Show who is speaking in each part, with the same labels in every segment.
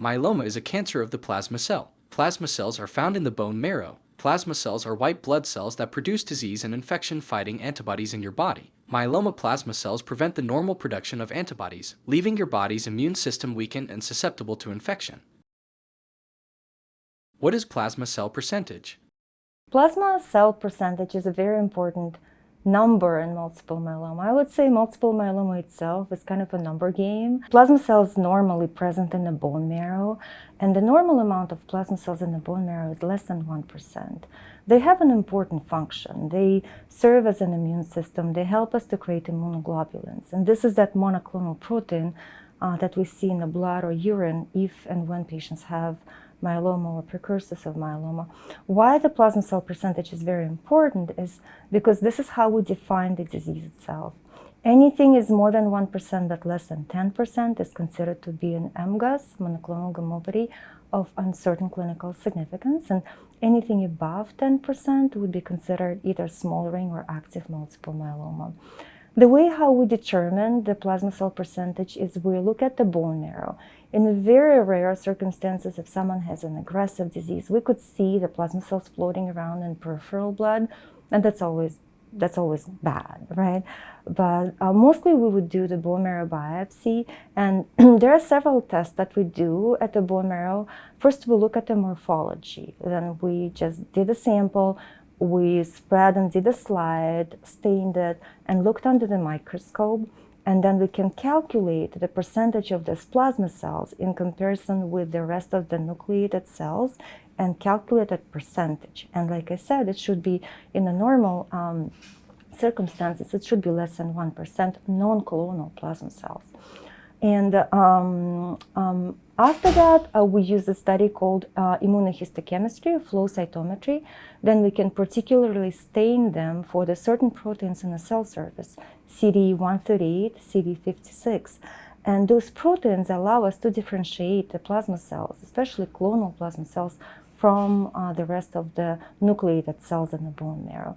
Speaker 1: Myeloma is a cancer of the plasma cell. Plasma cells are found in the bone marrow. Plasma cells are white blood cells that produce disease and infection-fighting antibodies in your body. Myeloma plasma cells prevent the normal production of antibodies, leaving your body's immune system weakened and susceptible to infection. What is plasma cell percentage?
Speaker 2: Plasma cell percentage is a very important number in multiple myeloma. I would say multiple myeloma itself is kind of a number game. Plasma cells normally present in the bone marrow, and the normal amount of plasma cells in the bone marrow is less than 1%. They have an important function. They serve as an immune system. They help us to create immunoglobulins. And this is that monoclonal protein that we see in the blood or urine if and when patients have myeloma or precursors of myeloma. Why the plasma cell percentage is very important is because this is how we define the disease itself. Anything is more than 1% but less than 10% is considered to be an MGUS, monoclonal gammopathy, of uncertain clinical significance, and anything above 10% would be considered either smoldering or active multiple myeloma. The way how we determine the plasma cell percentage is we look at the bone marrow. In very rare circumstances, if someone has an aggressive disease, we could see the plasma cells floating around in peripheral blood, and that's always bad, right? But mostly we would do the bone marrow biopsy, and there are several tests that we do at the bone marrow. First, we look at the morphology. Then we just did a sample. We spread and did a slide, stained it, and looked under the microscope. And then we can calculate the percentage of these plasma cells in comparison with the rest of the nucleated cells and calculate that percentage. And like I said, it should be in the normal circumstances, it should be less than 1% non-clonal plasma cells. And after that, we use a study called immunohistochemistry, flow cytometry. Then we can particularly stain them for the certain proteins in the cell surface, CD138, CD56. And those proteins allow us to differentiate the plasma cells, especially clonal plasma cells, from the rest of the nucleated cells in the bone marrow.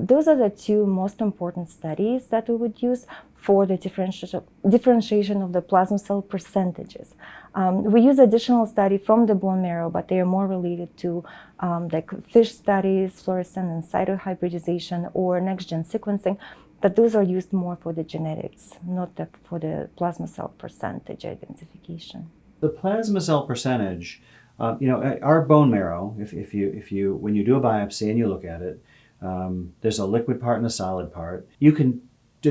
Speaker 2: Those are the two most important studies that we would use for the differentiation of the plasma cell percentages. We use additional study from the bone marrow, but they are more related to like fish studies, fluorescent in situ hybridization, or next-gen sequencing. But those are used more for the genetics, not for the plasma cell percentage identification.
Speaker 3: The plasma cell percentage, our bone marrow, if you when you do a biopsy and you look at it, there's a liquid part and a solid part. You can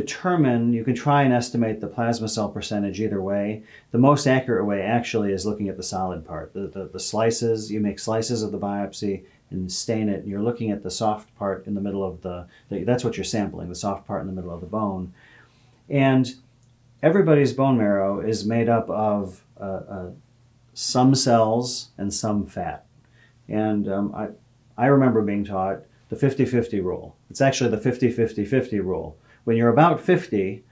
Speaker 3: try and estimate the plasma cell percentage either way. The most accurate way actually is looking at the solid part. The slices, you make slices of the biopsy and stain it, and you're looking at the soft part in the middle of that's what you're sampling, the soft part in the middle of the bone. And everybody's bone marrow is made up of some cells and some fat. And I remember being taught the 50-50 rule. It's actually the 50-50-50 rule. When you're about 50,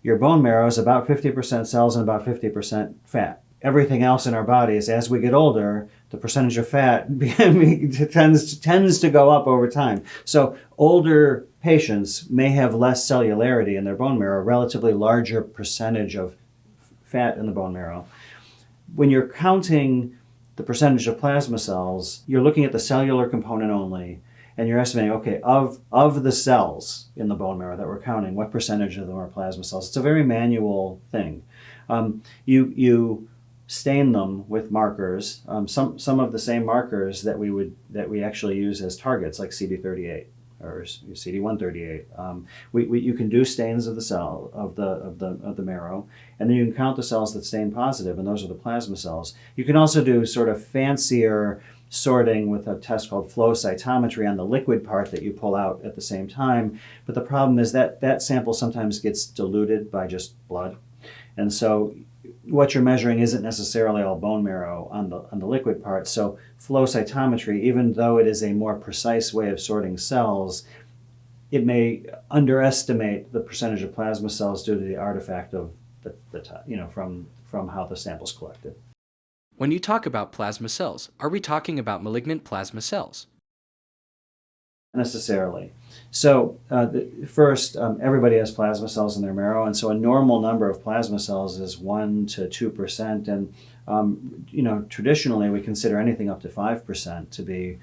Speaker 3: your bone marrow is about 50% cells and about 50% fat. Everything else in our bodies, as we get older, the percentage of fat tends to go up over time. So older patients may have less cellularity in their bone marrow, a relatively larger percentage of fat in the bone marrow. When you're counting the percentage of plasma cells, you're looking at the cellular component only, and you're estimating, okay, of the cells in the bone marrow that we're counting, what percentage of them are plasma cells? It's a very manual thing. You stain them with markers, some of the same markers that we actually use as targets, like CD38 or CD138. You can do stains of the cell of the marrow, and then you can count the cells that stain positive, and those are the plasma cells. You can also do sort of fancier sorting with a test called flow cytometry on the liquid part that you pull out at the same time. But the problem is that sample sometimes gets diluted by just blood, and so what you're measuring isn't necessarily all bone marrow on the liquid part. So flow cytometry, even though it is a more precise way of sorting cells, it may underestimate the percentage of plasma cells due to the artifact of from how the sample's collected.
Speaker 1: When you talk about plasma cells, are we talking about malignant plasma cells?
Speaker 3: Necessarily. So first, everybody has plasma cells in their marrow, and so a normal number of plasma cells is 1 to 2%, and Traditionally we consider anything up to 5% to be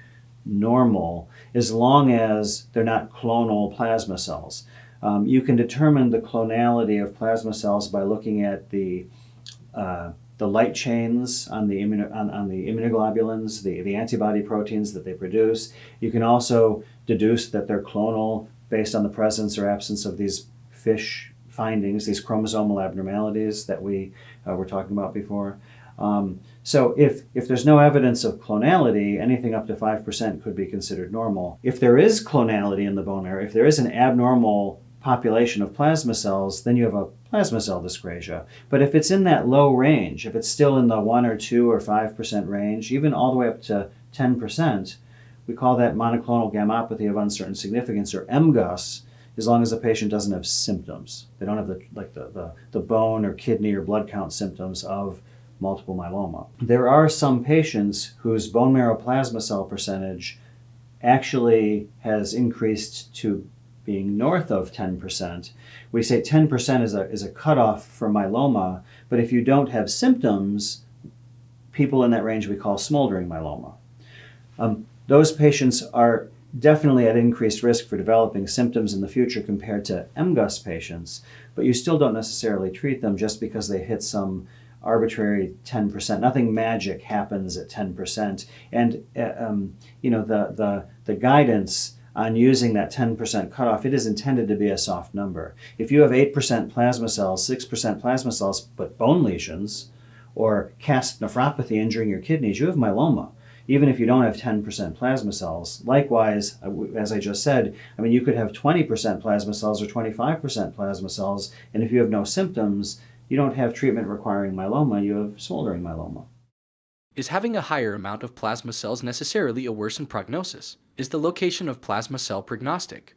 Speaker 3: normal as long as they're not clonal plasma cells. You can determine the clonality of plasma cells by looking at the light chains on the immunoglobulins, the antibody proteins that they produce. You can also deduce that they're clonal based on the presence or absence of these FISH findings, these chromosomal abnormalities that we were talking about before. So if there's no evidence of clonality, anything up to 5% could be considered normal. If there is clonality in the bone marrow, if there is an abnormal population of plasma cells, then you have a plasma cell dyscrasia. But if it's in that low range, if it's still in the 1 or 2 or 5% range, even all the way up to 10%, we call that monoclonal gammopathy of uncertain significance, or MGUS, as long as the patient doesn't have symptoms. They don't have the bone or kidney or blood count symptoms of multiple myeloma. There are some patients whose bone marrow plasma cell percentage actually has increased to being north of 10%. We say 10% is a cutoff for myeloma, but if you don't have symptoms, people in that range we call smoldering myeloma. Those patients are definitely at increased risk for developing symptoms in the future compared to MGUS patients, but you still don't necessarily treat them just because they hit some arbitrary 10%. Nothing magic happens at 10%. And the guidance on using that 10% cutoff, it is intended to be a soft number. If you have 8% plasma cells, 6% plasma cells, but bone lesions, or cast nephropathy injuring your kidneys, you have myeloma, even if you don't have 10% plasma cells. Likewise, as I just said, you could have 20% plasma cells or 25% plasma cells, and if you have no symptoms, you don't have treatment requiring myeloma, you have smoldering myeloma.
Speaker 1: Is having a higher amount of plasma cells necessarily a worsened prognosis? Is the location of plasma cell prognostic?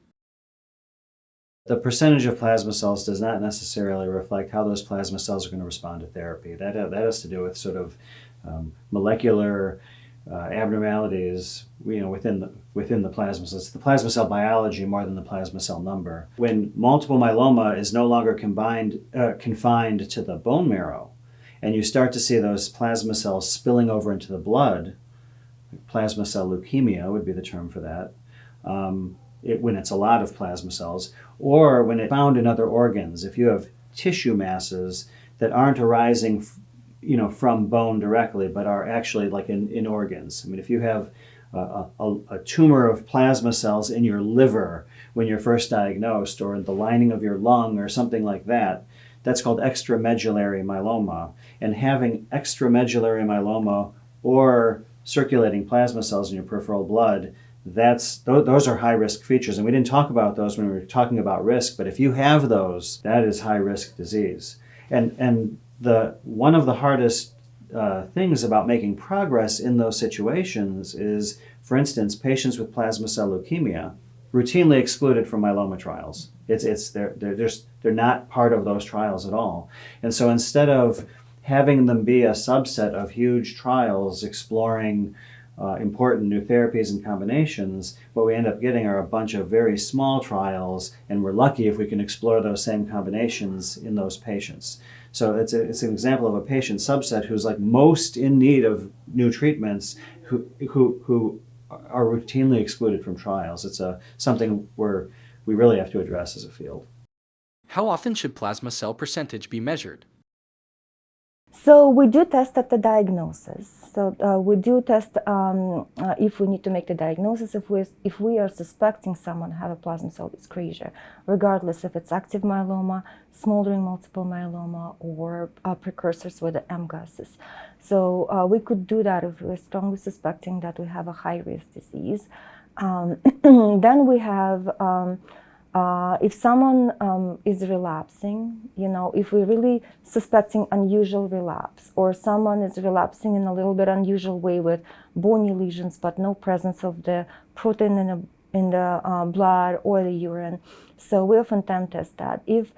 Speaker 3: The percentage of plasma cells does not necessarily reflect how those plasma cells are going to respond to therapy. That has to do with sort of molecular abnormalities, within the plasma cells. It's the plasma cell biology more than the plasma cell number. When multiple myeloma is no longer confined to the bone marrow, and you start to see those plasma cells spilling over into the blood, plasma cell leukemia would be the term for that, when it's a lot of plasma cells, or when it's found in other organs. If you have tissue masses that aren't arising from bone directly, but are actually like in organs. If you have a tumor of plasma cells in your liver when you're first diagnosed, or in the lining of your lung or something like that, that's called extramedullary myeloma. And having extramedullary myeloma or circulating plasma cells in your peripheral blood, those are high-risk features. And we didn't talk about those when we were talking about risk, but if you have those, that is high-risk disease. And one of the hardest things about making progress in those situations is, for instance, patients with plasma cell leukemia routinely excluded from myeloma trials. They're not part of those trials at all. And so instead of having them be a subset of huge trials exploring important new therapies and combinations, what we end up getting are a bunch of very small trials, and we're lucky if we can explore those same combinations in those patients. So it's an example of a patient subset who's like most in need of new treatments, who are routinely excluded from trials. It's something we really have to address as a field.
Speaker 1: How often should plasma cell percentage be measured?
Speaker 2: So we do test at the diagnosis. So we do test if we need to make the diagnosis, if we are suspecting someone have a plasma cell dyscrasia, regardless if it's active myeloma, smoldering multiple myeloma, or precursors with the MGUSs. So we could do that if we're strongly suspecting that we have a high-risk disease. Then we have if someone is relapsing, if we're really suspecting unusual relapse, or someone is relapsing in a little bit unusual way with bony lesions but no presence of the protein in the blood or the urine, So we often test that. If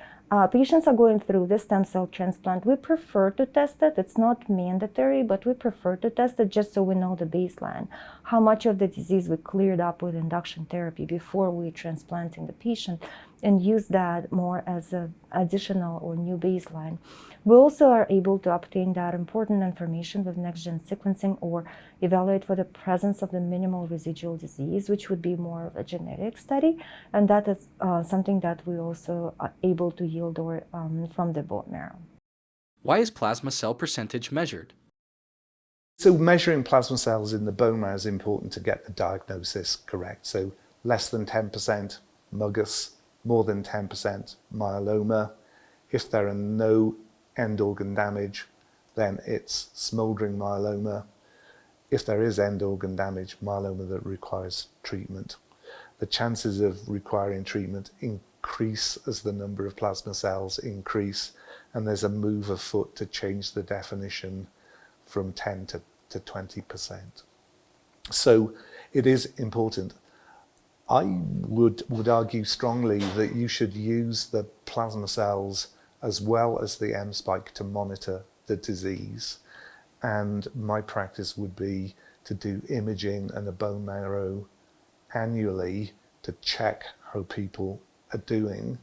Speaker 2: patients are going through the stem cell transplant, we prefer to test it. It's not mandatory, but we prefer to test it just so we know the baseline, how much of the disease we cleared up with induction therapy before we transplanting the patient, and use that more as an additional or new baseline. We also are able to obtain that important information with next-gen sequencing or evaluate for the presence of the minimal residual disease, which would be more of a genetic study. And that is something that we also are able to yield from the bone marrow.
Speaker 1: Why is plasma cell percentage measured?
Speaker 4: So measuring plasma cells in the bone marrow is important to get the diagnosis correct. So less than 10% MUGUS, more than 10% myeloma. If there are no end organ damage, then it's smoldering myeloma. If there is end organ damage, myeloma that requires treatment. The chances of requiring treatment increase as the number of plasma cells increase, and there's a move afoot to change the definition from 10 to 20%. So it is important. I would argue strongly that you should use the plasma cells as well as the M spike to monitor the disease. And my practice would be to do imaging and a bone marrow annually to check how people are doing,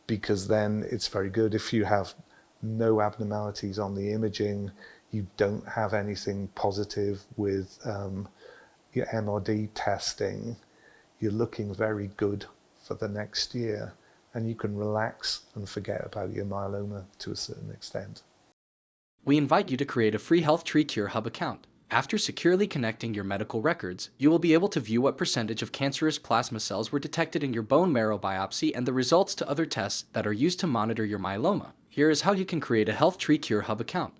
Speaker 4: because then it's very good. If you have no abnormalities on the imaging, you don't have anything positive with your MRD testing, you're looking very good for the next year, and you can relax and forget about your myeloma to a certain extent.
Speaker 1: We invite you to create a free HealthTree Cure Hub account. After securely connecting your medical records, you will be able to view what percentage of cancerous plasma cells were detected in your bone marrow biopsy and the results to other tests that are used to monitor your myeloma. Here is how you can create a HealthTree Cure Hub account.